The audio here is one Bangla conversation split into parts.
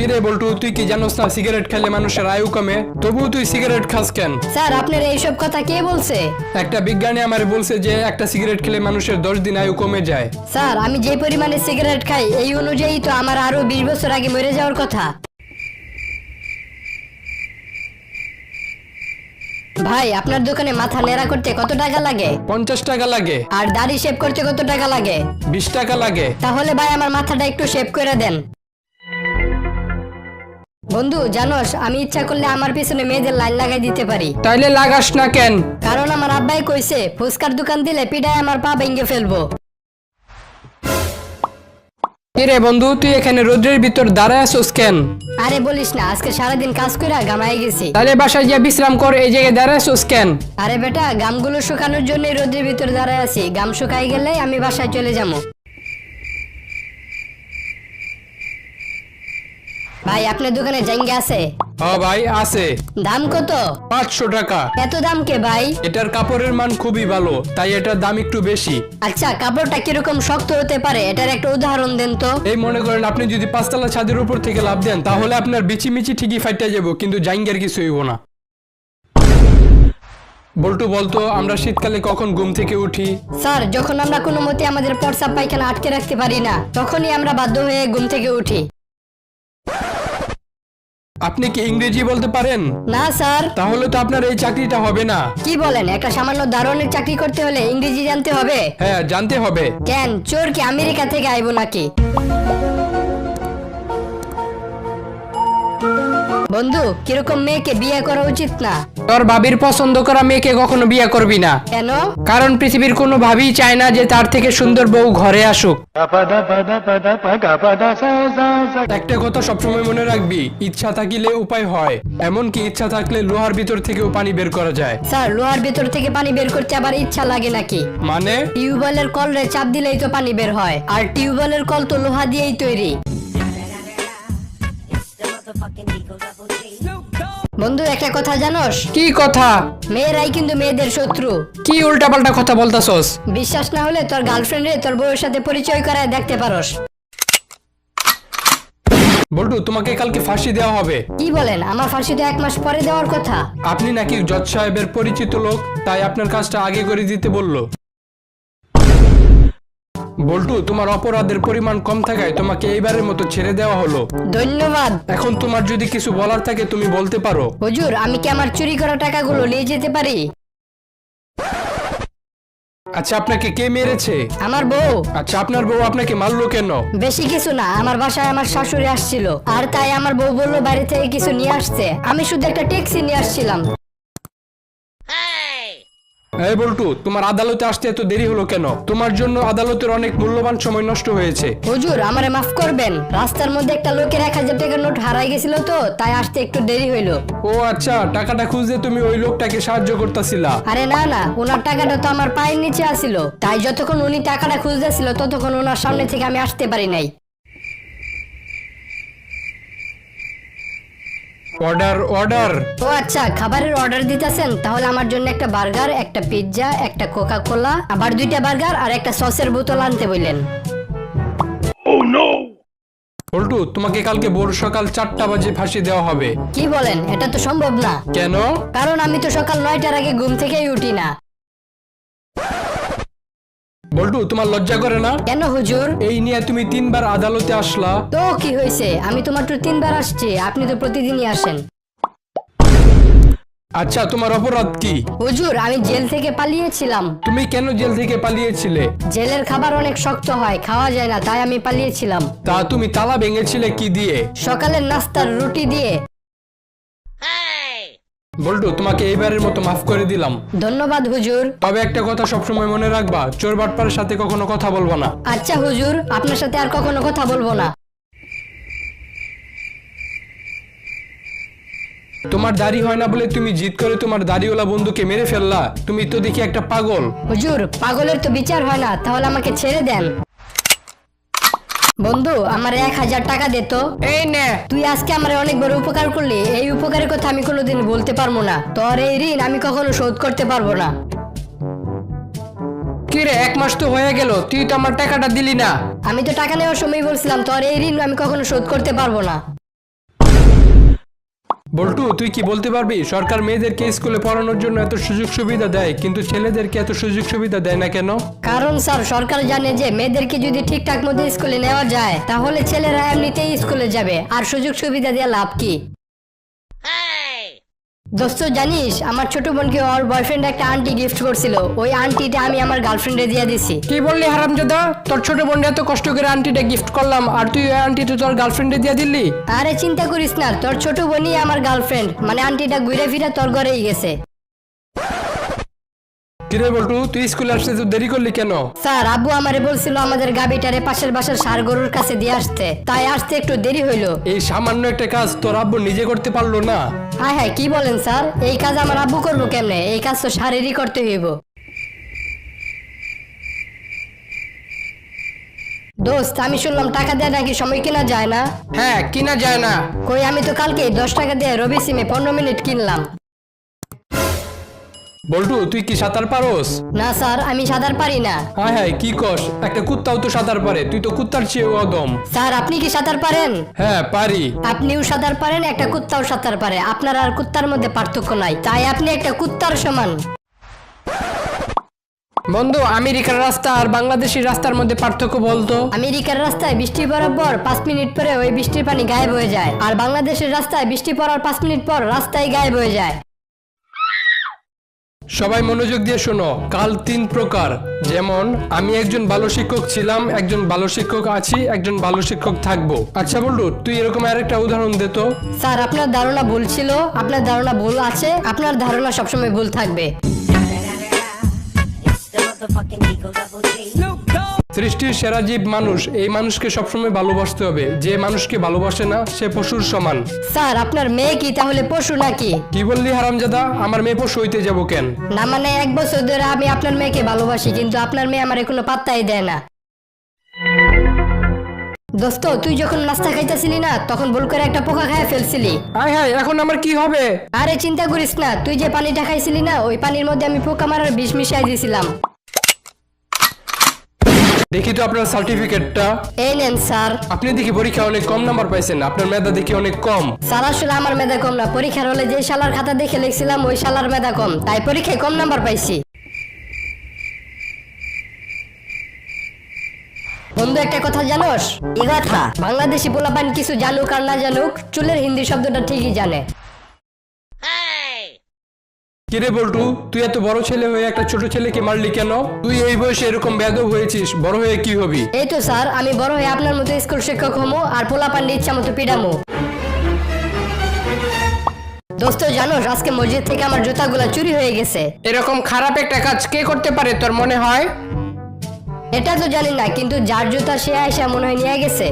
কিরে বল্টু, তুই কি জানোস না সিগারেট খেলে মানুষের আয়ু কমে? তবুও তুই সিগারেট খাস কেন? স্যার আপনার এইসব কথা কে বলছে? একটা বিজ্ঞানী আমারে বলছে যে একটা সিগারেট খেলে মানুষের 10 দিন আয়ু কমে যায়। স্যার আমি যে পরিমাণে সিগারেট খাই এই অনুযায়ী তো আমার আরো 20 বছর আগে মরে যাওয়ার কথা। ভাই আপনার দোকানে মাথা নেড়া করতে কত টাকা লাগে? 50 টাকা লাগে। আর দাড়ি শেভ করতে কত টাকা লাগে? 20 টাকা লাগে। তাহলে ভাই আমার মাথাটা একটু শেভ করে দেন। বন্ধু জানোস আমি ইচ্ছা করলে আমার পিছনে মেয়েদের লাইন লাগাই দিতে পারি। তাইলে লাগাস না কেন? কারণ আমার আব্বাই কইছে ফুচকার দোকান দিলে পিটায় আমার পা ভেঙে ফেলবো। কিরে বন্ধু, তুই এখানে রোদ্রের ভিতর দাঁড়ায় আছোস কেন? আরে বলিস না, আজকে সারাদিন কাজ কইরা ঘামাই গেছি। তাহলে বাসায় গিয়ে বিশ্রাম কর, এই জায়গায় দাঁড়ায় আছোস কেন? আরে বেটা গামগুলো শুকানোর জন্য রোদের ভিতর দাঁড়ায় আছি, গাম শুকাই গেলে আমি বাসায় চলে যাবো। ভাই আপনার দোকানে জায়গা আছে? হ্যাঁ ভাই আছে। দাম কত? 500 টাকা। এত দাম কে ভাই? এটার কাপড়ের মান খুবই ভালো, তাই এটার দাম একটু বেশি। আচ্ছা কাপড়টা কিরকম শক্ত হতে পারে এটার একটা উদাহরণ দেন তো। এই মনে করেন আপনি যদি 5 তলা ছাদের উপর থেকে লাফ দেন তাহলে আপনার বিচিমিচি ঠিকই ফাইটা যাব, কিন্তু জাইঙ্গার কিছু হইব না। বল্টু বলতো, আমরা শীতকালে কখন ঘুম থেকে উঠি? স্যার যখন আমরা কোনো মতে আমাদের প্রস্রাব পায়খানা আটকে রাখতে পারি না তখনই আমরা বাধ্য হয়ে ঘুম থেকে উঠি। আপনি কি ইংরেজি বলতে পারেন? না স্যার। তাহলে তো আপনার এই চাকরিটা হবে না। কি বলেন, একটা সামান্য দারোয়ানের চাকরি করতে হলে ইংরেজি জানতে হবে? হ্যাঁ জানতে হবে। কেন চোর কি আমেরিকা থেকে আইবো নাকি? বন্ধু কিরকম মেয়েকে বিয়ে করা উচিত না? তোর ভাবির পছন্দ করা মেয়েকে কখনো বিয়ে করবি না। কেন? কারণ পৃথিবীর কোনো ভাবি চায় না যে তার থেকে সুন্দর বউ ঘরে আসুক। একটা কথা সবসময় মনে রাখবি, ইচ্ছা থাকিলে উপায় হয়। এমনকি ইচ্ছা থাকলে লোহার ভিতর থেকেও পানি বের করা যায়। স্যার লোহার ভিতর থেকে পানি বের করতে আবার ইচ্ছা লাগে নাকি? মানে? টিউবওয়েলের কলরে চাপ দিলেই তো পানি বের হয়, আর টিউবওয়েলের কল তো লোহা দিয়েই তৈরি। বন্ধু একটা কথা জানোস? কি কথা? মেয়েরাই কিন্তু মেয়েদের শত্রু। কি উল্টাপাল্টা কথা বলতাছস? বিশ্বাস না হলে তোর গার্লফ্রেন্ডে তোর বউয়ের সাথে পরিচয় করায় দেখতে পারোস। বল্টু, তোমাকে কালকে ফাঁসি দেওয়া হবে। কি বলেন? আমার ফাঁসি তো 1 মাস পরে দেওয়ার কথা। আপনি নাকি জজ সাহেবের পরিচিত লোক, তাই আপনার কাজটা আগে করে দিতে বললো। বল্টু, তোমার অপরাধের পরিমাণ কম থাকায় তোমাকে এইবারের মতো ছেড়ে দেওয়া হলো। ধন্যবাদ। এখন তোমার যদি কিছু বলার থাকে তুমি বলতে পারো। হুজুর আমি কি আমার চুরি করা টাকাগুলো নিয়ে যেতে পারি? আচ্ছা, আপনাকে কে মেরেছে? আমার বউ। আচ্ছা, আপনার বউ আপনাকে মারলো কেন? বেশি কিছু না, আমার বাসায় আমার শাশুড়ি আসছিল আর তাই আমার বউ বললো বাইরে থেকে কিছু নিয়ে আসছে, আমি শুধু একটা ট্যাক্সি নিয়ে আসছিলাম। এই বল্টু, তোমার আদালতে আসতে এত দেরি হলো কেন? তোমার জন্য আদালতের অনেক মূল্যবান সময় নষ্ট হয়েছে। হুজুর আমারে মাফ করবেন, রাস্তার মধ্যে একটা লোকের 1000 টাকার নোট হারাই গেছিল তো তাই আসতে একটু দেরি হইলো। ও আচ্ছা, টাকাটা খুঁজতে তুমি ওই লোকটাকে সাহায্য করতেছিলা? আরে না না, ওনার টাকাটা তো আমার পায়ের নিচে আসিল, তাই যতক্ষণ উনি টাকাটা খুঁজতেছিল ততক্ষণ ওনার সামনে থেকে আমি আসতে পারি নাই। Order order. ও আচ্ছা খাবারের অর্ডার দিতেছেন, তাহলে আমার জন্য একটা বার্গার, একটা পিৎজা, একটা কোকা কোলা, আবার 2টা বার্গার আর একটা সসের বোতল আনতে বললেন। বল্টু, তোমাকে কালকে ভোর সকাল 4টা বাজে ফাঁসি দেওয়া হবে। কি বলেন? এটা তো সম্ভব না। কেন? কারণ আমি তো সকাল 9টার আগে ঘুম থেকেই উঠি না। বল্টু, তোমার লজ্জা করে না? কেন হুজুর? এই নিয়ে তুমি 3বার আদালতে আসলা। তো কি হয়েছে? আমি তো মাত্র 3বার আসছি, আপনি তো প্রতিদিনই আসেন। আচ্ছা, তোমার অপরাধ কি? হুজুর আমি জেল থেকে পালিয়েছিলাম। তুমি কেন জেল থেকে পালিয়েছিলে? জেলের খাবার অনেক শক্ত হয়, খাওয়া যায় না, তাই আমি পালিয়েছিলাম। তা তুমি তালা ভেঙেছিলে কি দিয়ে? সকালের নাস্তার রুটি দিয়ে। বল্টু, তোমাকে এইবারের মতো মাফ করে দিলাম। ধন্যবাদ হুজুর। তবে একটা কথা সবসময় মনে রাখবা, চোর বাটপারের সাথে কখনো কথা বলবা না। আচ্ছা হুজুর, আপনার সাথে আর কখনো কথা বলবো না। তোমার দাড়ি হয় না বলে তুমি জিদ করে তোমার দাড়িওয়ালা বন্ধুকে মেরে ফেললা। তুমি তো দেখি একটা পাগল। হুজুর পাগলের তো বিচার হয় না, তাহলে আমাকে ছেড়ে দেন। বন্ধু আমার 1000 টাকা দে তো। এই নে। তুই আজকে আমার অনেক বড় উপকার করলি, এই উপকারের কথা আমি কোনোদিন বলতে পারবো না। তোর এই ঋণ আমি কখনো শোধ করতে পারবো না। কিরে, 1 মাস তো হয়ে গেল, তুই তো আমার টাকাটা দিলি না। আমি তো টাকা নেওয়ার সময় বলছিলাম তোর এই ঋণ আমি কখনো শোধ করতে পারবো না। বল্টু, তুই কি বলতে পারবি সরকার মেয়েদেরকে স্কুলে পড়ানোর জন্য এত সুযোগ সুবিধা দেয়, কিন্তু ছেলেদেরকে এত সুযোগ সুবিধা দেয় না কেন? কারণ স্যার সরকার জানে যে মেয়েদেরকে যদি ঠিকঠাক মতো স্কুলে নেওয়া যায় তাহলে ছেলেরা এমনিতেই স্কুলে যাবে, আর সুযোগ সুবিধা দিয়ে লাভ কি? দোস্ত জানিস, আমার ছোট বোনকে ওর বয়ফ্রেন্ড একটা আন্টি গিফট করছিল, ওই আন্টিটা আমি আমার গার্লফ্রেন্ডে দিয়ে দিছি। কি বললি হারামজাদা? তোর ছোট বোনটা এত কষ্ট করে আন্টিটা গিফট করলাম, আর তুই ওই আন্টিটা তোর গার্লফ্রেন্ডে দিয়ে দিলি? আরে চিন্তা করিস না, তোর ছোট বোনই আমার গার্লফ্রেন্ড, মানে আন্টিটা ঘুরে ফিরে তোর ঘরেই গেছে। কিরে বল্টু, তুই স্কুলে আসতে তো দেরি করলি কেন? স্যার আব্বু আমারে বলছিল আমাদের গাবিটারে পাশের বাসার ষাড় গরুর কাছে দিয়ে আসতে, তাই আসতে একটু দেরি হইলো। এই সামান্য একটা কাজ তোর আব্বু নিজে করতে পারলো না? হ্যাঁ হ্যাঁ, কি বলেন স্যার? এই কাজ আমার আব্বু করবো কেমনে? এই কাজ তো শারীরিক করতে হইব। দোস্ত, আমি শুনলাম টাকা দেয় নাকি সময় কেনা যায় না? হ্যাঁ, কিনা যায় না। কই, আমি তো কালকে 10 টাকা দিয়ে রবি সিমে 15 মিনিট কিনলাম। বল্টু, তুই কি সাঁতার পারোস? না স্যার, আমি সাঁতার পারি না। হায় হায়, কি কস? একটা কুত্তাও তো সাঁতার পারে, তুই তো কুত্তার চেয়েও অদম। স্যার আপনি কি সাঁতার পারেন? হ্যাঁ পারি। আপনিও সাঁতার পারেন, একটা কুত্তাও সাঁতার পারে, আপনার আর কুত্তার মধ্যে পার্থক্য নাই, তাই আপনি একটা কুত্তার সমান। বন্ধু, আমেরিকার রাস্তা আর বাংলাদেশের রাস্তার মধ্যে পার্থক্য বলতো। আমেরিকার রাস্তায় বৃষ্টি পড়ার পর 5 মিনিট পরে ওই বৃষ্টির পানি গায়েব হয়ে যায়, আর বাংলাদেশের রাস্তায় বৃষ্টি পড়ার 5 মিনিট পর রাস্তায় গায়েব হয়ে যায়। সবাই মনোযোগ দিয়ে শোনো, কাল 3 প্রকার। যেমন আমি একজন ভালো শিক্ষক ছিলাম, একজন ভালো শিক্ষক আছি, একজন ভালো শিক্ষক থাকবো। আচ্ছা বল্টু, তুই এরকম আরেকটা উদাহরণ দে তো। স্যার আপনার ধারণা ভুল ছিল, আপনার ধারণা ভুল আছে, আপনার ধারণা সবসময় ভুল থাকবে। সৃষ্টির সেরা জীব মানুষ, এই মানুষকে সবসময় ভালোবাসতে হবে। যে মানুষকে ভালোবাসে না সে পশুর সমান। স্যার আপনার মেয়ে কি তাহলে পশু নাকি? কি বললি হারামজাদা? আমার মেয়ে পশু হইতে যাবো কেন? না মানে 1 বছর ধরে আমি আপনার মেয়েকে ভালোবাসি, কিন্তু আপনার মেয়ে আমার কোনো পাত্তাই দেয় না। দোস্ত, তুই যখন নাস্তা খাইতেছিলি না তখন ভুল করে একটা পোকা খায় ফেলছিলি। হায় হায়, এখন আমার কি হবে? আরে চিন্তা করিস না, তুই যে পানিটা খাইছিলি না ওই পানির মধ্যে আমি পোকা মারার বিষ মিশাই দিয়েছিলাম। দেখি তো আপনার সার্টিফিকেটটা। এই নেন স্যার। আপনি দেখি পরীক্ষা অনেক কম নাম্বার পাইছেন, আপনার মেধা দেখি অনেক কম। স্যার আসলে আমার মেধা কম না, পরীক্ষার হলে যে শালার খাতা দেখে লিখছিলাম ওই শালার মেধা কম, তাই পরীক্ষায় কম নাম্বার পাইছি। বন্ধু একটা কথা জানোস? কি কথা? বাংলাদেশি পোলাপান কিছু জানুক আর না জানুক, চুলের হিন্দি শব্দটা ঠিকই জানে। কিরে বল্টু, তুই এত বড় ছেলে হয়ে একটা ছোট ছেলেকে মারলি কেন? তুই এই বয়সে এরকম বেয়াদব হয়েছিস, বড় হয়ে কি হবি? এই তো স্যার, আমি বড় হয়ে আপনার মতো স্কুল শিক্ষক হমু আর পোলাপান্ডি ইচ্ছা মতো পিডামু। দোস্ত জানোস, আজকে মসজিদ থেকে আমার জুতাগুলা চুরি হয়ে গেছে। এরকম খারাপ একটা কাজ কে করতে পারে তোর মনে হয়? এটা তো জানি না, কিন্তু যার জুতা সে আয়সা মনে হয় নিয়ে গেছে।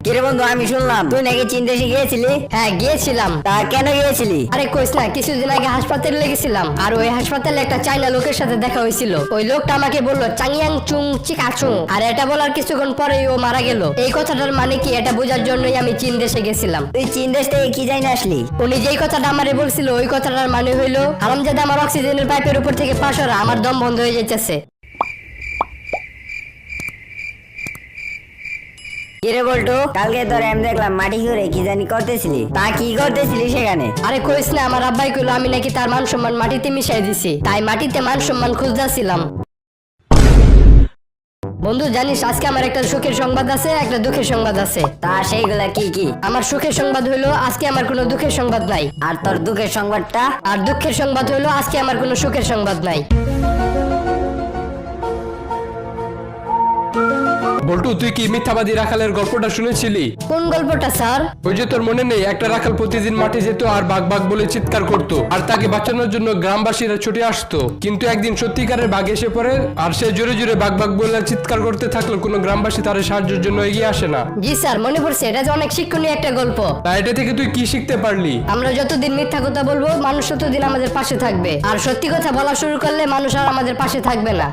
কিরে বন্ধু, আমি শুনলাম তুই নাকি চীন দেশে গিয়েছিলি। হ্যাঁ গিয়েছিলাম। তা কেন গিয়েছিলি? আরে কইস না, কিছুদিন আগে হাসপাতালে লেগেছিলাম, আর ওই হাসপাতালে একটা চাইনা লোকের সাথে দেখা হয়েছিল। ওই লোকটা আমাকে বললো চাংয়াং চুং চিকাচুং, আর এটা বলার কিছুক্ষণ পরেই ও মারা গেল। এই কথাটার মানে কি এটা বোঝার জন্যই আমি চীন দেশে গেছিলাম। তুই চীন দেশ থেকে কি জানি আসলি? উনি যেই কথাটা আমারে বলছিল ওই কথাটার মানে হইলো হারামজাদা আমার অক্সিজেনের পাইপের উপর থেকে পাশ হরা, আমার দম বন্ধ হয়ে যাইতেছে। কিরে বল্টু, কালকে তোর আমি দেখলাম মাটি ঘুরে কি জানি করতেছিলি, তা কি করতেছিলি সেখানে? আরে কইস না, আমার আব্বাই কইলো আমি নাকি তার মান সম্মান মাটিতে মিশাই দিছি, তাই মাটিতে মান সম্মান খুঁজতেছিলাম। বন্ধু জানিস, আজকে আমার একটা সুখের সংবাদ আছে, একটা দুঃখের সংবাদ আছে। তা সেইগুলা কি কি? আমার সুখের সংবাদ হইলো আজকে আমার কোনো দুঃখের সংবাদ নাই, আর তোর দুঃখের সংবাদটা? আর দুঃখের সংবাদ হইলো আজকে আমার কোনো সুখের সংবাদ নাই। বল্টু, তুই কি মিথ্যাবাদী রাখালের গল্পটা শুনেছিলি? কোন গল্পটা স্যার? ওই যে তোর মনে নেই, একটা রাখাল প্রতিদিন মাঠে যেত আর বাঘ বাঘ বলে চিৎকার করতো, আর তাকে বাঁচানোর জন্য গ্রামবাসীরা ছুটে আসতো। কিন্তু একদিন সত্যিকারের বাঘ এসে পড়ে, আর সে জোরে জোরে বাঘ বাঘ বলে চিৎকার করতে থাকলো, কোনো গ্রামবাসী তার সাহায্যের জন্য এগিয়ে আসে না। জি স্যার, মনে পড়ছে, এটা যে অনেক শিক্ষণীয় একটা গল্প। তা এটা থেকে তুই কি শিখতে পারলি? আমরা যতদিন মিথ্যা কথা বলবো মানুষ ততদিন আমাদের পাশে থাকবে, আর সত্যি কথা বলা শুরু করলে মানুষ আর আমাদের পাশে থাকবে না।